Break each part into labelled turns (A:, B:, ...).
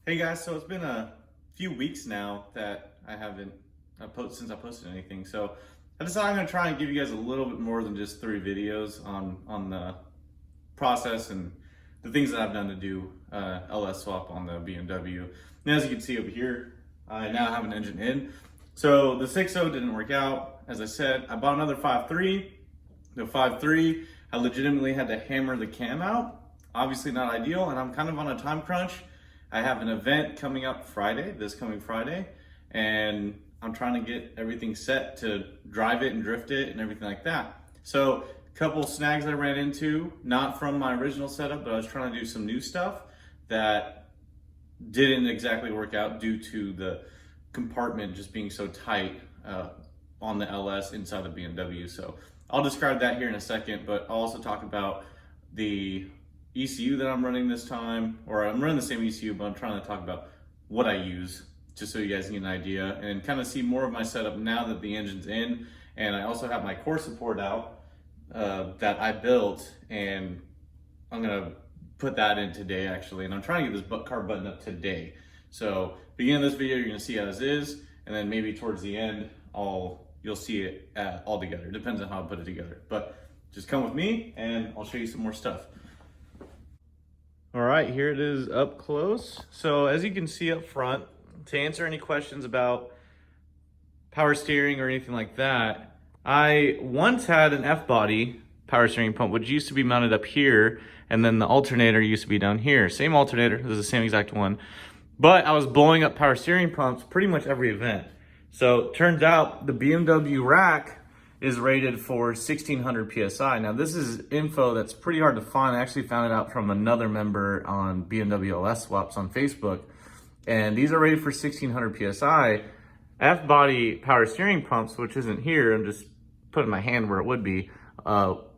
A: Hey guys, so it's been a few weeks now that I haven't since I posted anything. So I decided I'm gonna try and give you guys a little bit more than just 3 videos on the process and the things that I've done to do LS swap on the BMW. And as you can see over here, I now have an engine in. So the 6.0 didn't work out. As I said, I bought another 5.3. The 5.3, I legitimately had to hammer the cam out. Obviously not ideal, and I'm kind of on a time crunch. I have an event coming up this coming Friday, and I'm trying to get everything set to drive it and drift it and everything like that. So a couple snags I ran into, not from my original setup, but I was trying to do some new stuff that didn't exactly work out due to the compartment just being so tight on the LS inside the BMW. So I'll describe that here in a second, but I'll also talk about the ECU that I'm running this time, or I'm running the same ECU, but I'm trying to talk about what I use, just so you guys get an idea and kind of see more of my setup now that the engine's in. And I also have my core support out that I built, and I'm gonna put that in today actually. And I'm trying to get this car buttoned up today. So beginning of this video, you're gonna see as is, and then maybe towards the end, you'll see it all together. Depends on how I put it together. But just come with me and I'll show you some more stuff. All right, here it is up close. So as you can see up front, to answer any questions about power steering or anything like that, I once had an F-body power steering pump, which used to be mounted up here, and then the alternator used to be down here. Same alternator, this is the same exact one. But I was blowing up power steering pumps pretty much every event. So turns out the BMW rack is rated for 1600 PSI. Now this is info that's pretty hard to find. I actually found it out from another member on BMW LS Swaps on Facebook. And these are rated for 1600 PSI. F-body power steering pumps, which isn't here, I'm just putting my hand where it would be,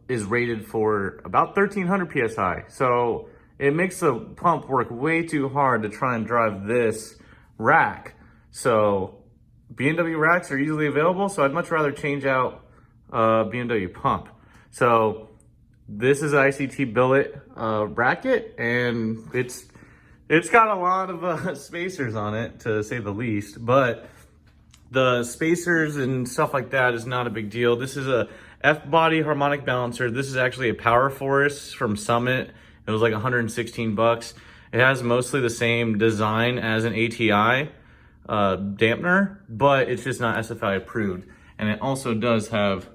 A: is rated for about 1300 PSI. So it makes the pump work way too hard to try and drive this rack. So BMW racks are easily available, so I'd much rather change out BMW pump. So this is an ICT billet bracket, and it's got a lot of spacers on it, to say the least, but the spacers and stuff like that is not a big deal. This is a F-body harmonic balancer. This is actually a Power Force from Summit. It was like 116 bucks. It has mostly the same design as an ATI dampener, but it's just not SFI approved. And it also does have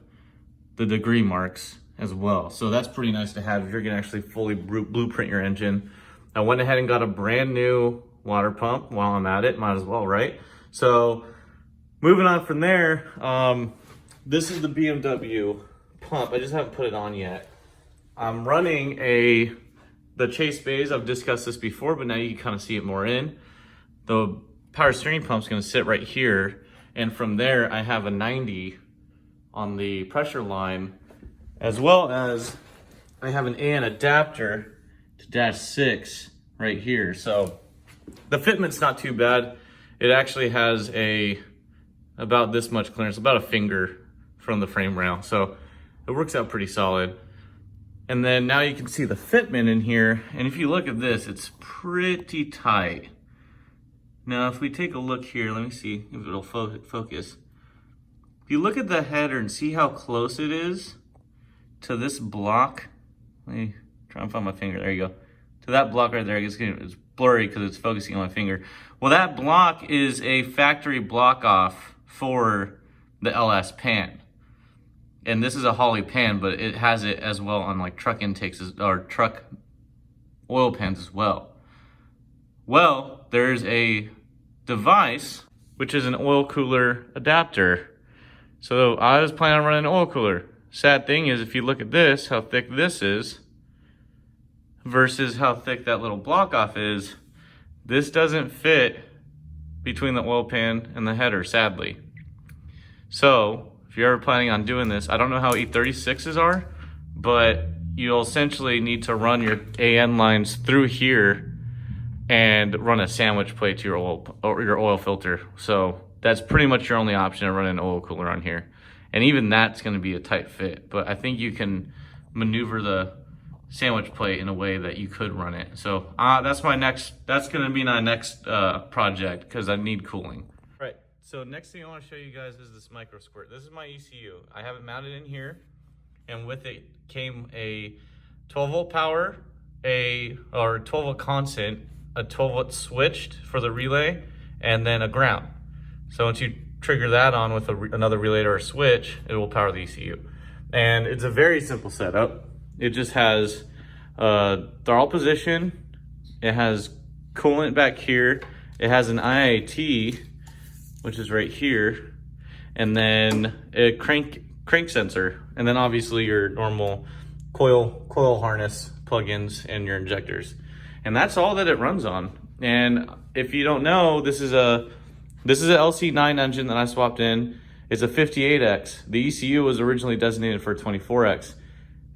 A: the degree marks as well. So that's pretty nice to have if you're gonna actually fully blueprint your engine. I went ahead and got a brand new water pump while I'm at it, might as well, right? So moving on from there, this is the BMW pump. I just haven't put it on yet. I'm running the Chase Bays. I've discussed this before, but now you can kind of see it more in. The power steering pump's gonna sit right here. And from there, I have a 90 on the pressure line, as well as I have an AN adapter to dash 6 right here. So the fitment's not too bad. It actually has about this much clearance, about a finger from the frame rail. So it works out pretty solid. And then now you can see the fitment in here. And if you look at this, it's pretty tight. Now, if we take a look here, let me see if it'll focus. If you look at the header and see how close it is to this block, let me try and find my finger, there you go. To that block right there, I guess it's blurry because it's focusing on my finger. Well, that block is a factory block off for the LS pan. And this is a Holley pan, but it has it as well on like truck intakes or truck oil pans as well. Well, there's a device, which is an oil cooler adapter. So I was planning on running an oil cooler. Sad thing is, if you look at this, how thick this is versus how thick that little block off is, this doesn't fit between the oil pan and the header, sadly. So if you're ever planning on doing this, I don't know how E36s are, but you'll essentially need to run your AN lines through here and run a sandwich plate to your oil filter. So that's pretty much your only option to run an oil cooler on here. And even that's gonna be a tight fit, but I think you can maneuver the sandwich plate in a way that you could run it. So that's gonna be my next project, because I need cooling. Right, so next thing I want to show you guys is this micro squirt. This is my ECU. I have it mounted in here, and with it came a 12 volt power, or 12 volt constant, a 12 volt switched for the relay, and then a ground. So once you trigger that on with another relay or a switch, it will power the ECU. And it's a very simple setup. It just has throttle position, it has coolant back here, it has an IIT, which is right here, and then a crank sensor, and then obviously your normal coil harness plugins and your injectors. And that's all that it runs on. And if you don't know, this is a LC9 engine that I swapped in. It's a 58X. The ECU was originally designated for a 24X.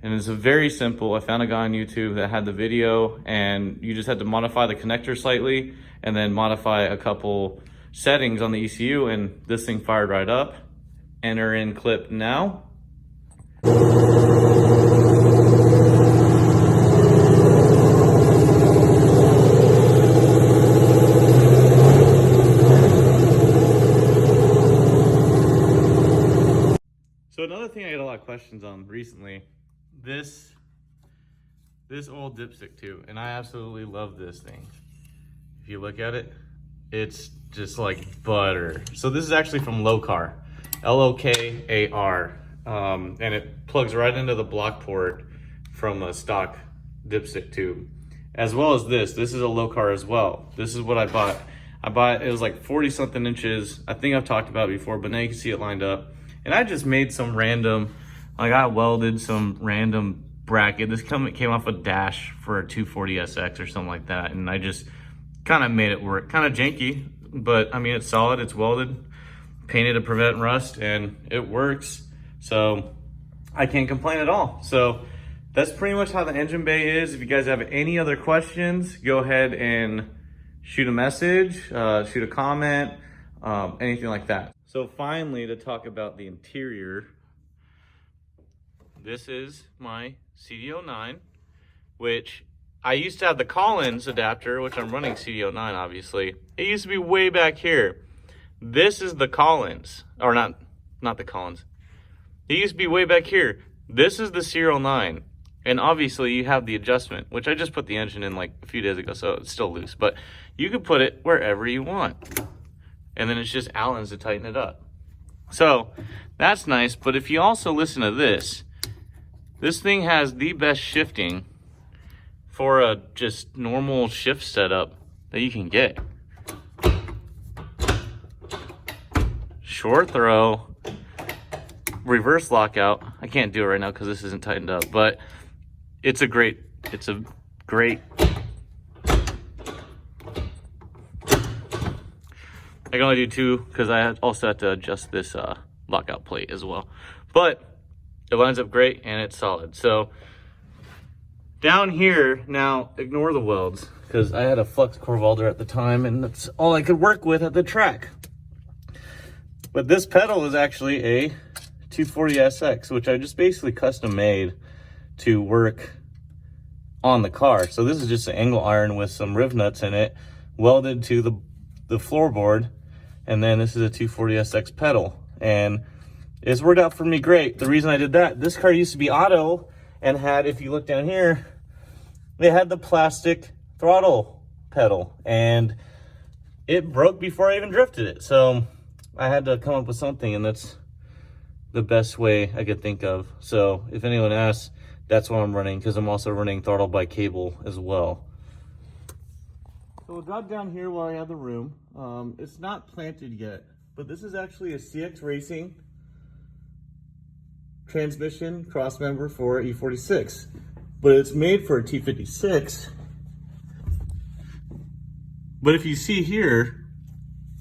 A: And it's a very simple, I found a guy on YouTube that had the video, and you just had to modify the connector slightly and then modify a couple settings on the ECU, and this thing fired right up. Enter in clip now. So another thing I get a lot of questions on recently, this old dipstick too, and I absolutely love this thing. If you look at it, it's just like butter. So this is actually from Lokar, L-O-K-A-R, and it plugs right into the block port from a stock dipstick tube. As well as this is a Lokar as well. This is what I bought. It was like 40 something inches. I think I've talked about it before, but now you can see it lined up. And I just made some random, like I welded some random bracket. This came off a dash for a 240SX or something like that. And I just kind of made it work. Kind of janky, but I mean, it's solid, it's welded, painted to prevent rust, and it works. So I can't complain at all. So that's pretty much how the engine bay is. If you guys have any other questions, go ahead and shoot a message, shoot a comment, anything like that. So finally, to talk about the interior, this is my CD09, which I used to have the Collins adapter, which I'm running CD09 obviously. It used to be way back here. This is the Collins, or not the Collins. It used to be way back here. This is the serial 9. And obviously you have the adjustment, which I just put the engine in like a few days ago, so it's still loose, but you can put it wherever you want. And then it's just Allen's to tighten it up. So that's nice, but if you also listen to this thing has the best shifting for a just normal shift setup that you can get. Short throw, reverse lockout. I can't do it right now because this isn't tightened up, but it's a great I can only do 2 because I also have to adjust this lockout plate as well. But it lines up great and it's solid. So down here, now ignore the welds because I had a flux core welder at the time and that's all I could work with at the track. But this pedal is actually a 240SX, which I just basically custom made to work on the car. So this is just an angle iron with some riv nuts in it, welded to the floorboard. And then this is a 240SX pedal, and it's worked out for me great. The reason I did that, this car used to be auto and had, if you look down here, they had the plastic throttle pedal and it broke before I even drifted it. So I had to come up with something, and that's the best way I could think of. So if anyone asks, that's what I'm running, because I'm also running throttle by cable as well. So we'll drop down here while I have the room. It's not planted yet, but this is actually a CX Racing transmission cross member for E46, but it's made for a T56. But if you see here,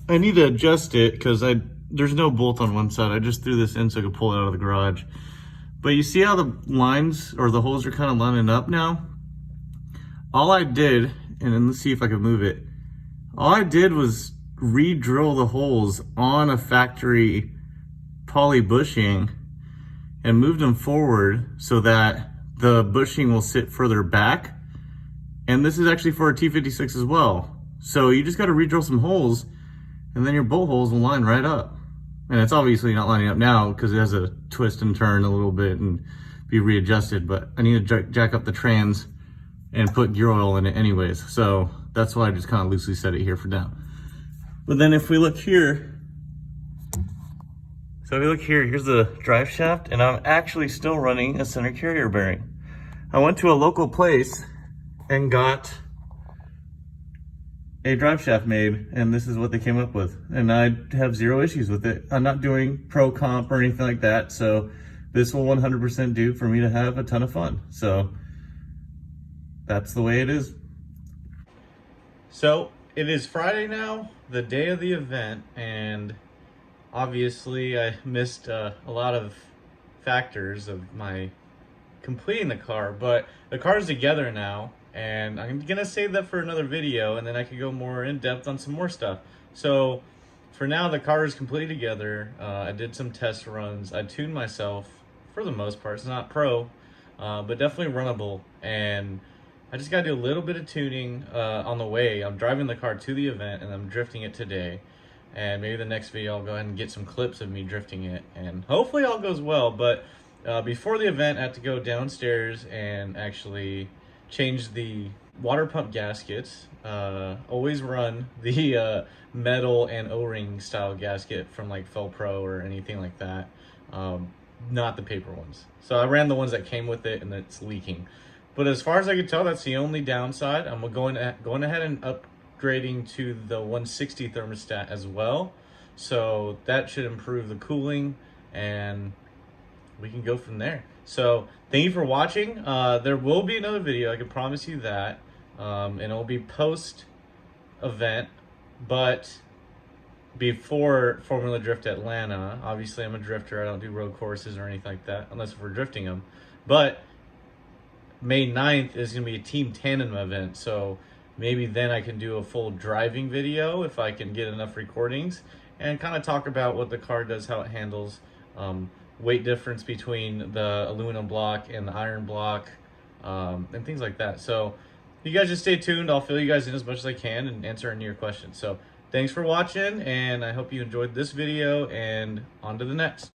A: I need to adjust it because there's no bolt on one side. I just threw this in so I could pull it out of the garage. But you see how the lines or the holes are kind of lining up now? All I did, and then let's see if I can move it. All I did was re-drill the holes on a factory poly bushing and moved them forward so that the bushing will sit further back. And this is actually for a T56 as well. So you just got to re-drill some holes, and then your bolt holes will line right up. And it's obviously not lining up now because it has a twist and turn a little bit and be readjusted, but I need to jack up the trans and put gear oil in it anyways. So that's why I just kind of loosely set it here for now. But then if we look here, here's the drive shaft, and I'm actually still running a center carrier bearing. I went to a local place and got a drive shaft made, and this is what they came up with, and I have zero issues with it. I'm not doing pro comp or anything like that, so this will 100% do for me to have a ton of fun. So that's the way it is. So it is Friday now, the day of the event, and obviously I missed a lot of factors of my completing the car, but the car's together now, and I'm gonna save that for another video, and then I can go more in depth on some more stuff. So for now, the car is completely together. I did some test runs. I tuned myself for the most part. It's not pro, but definitely runnable, and I just gotta do a little bit of tuning on the way. I'm driving the car to the event, and I'm drifting it today. And maybe the next video I'll go ahead and get some clips of me drifting it, and hopefully all goes well. But before the event, I had to go downstairs and actually change the water pump gaskets. Always run the metal and O-ring style gasket from like Pro or anything like that, not the paper ones. So I ran the ones that came with it, and it's leaking. But as far as I can tell, that's the only downside. I'm going ahead and upgrading to the 160 thermostat as well, so that should improve the cooling, and we can go from there. So thank you for watching. There will be another video, I can promise you that, and it'll be post event, but before Formula Drift Atlanta. Obviously I'm a drifter, I don't do road courses or anything like that unless we're drifting them. But May 9th is going to be a team tandem event, so maybe then I can do a full driving video if I can get enough recordings, and kind of talk about what the car does, how it handles, weight difference between the aluminum block and the iron block, and things like that. So you guys just stay tuned. I'll fill you guys in as much as I can and answer any of your questions. So thanks for watching, and I hope you enjoyed this video, and on to the next.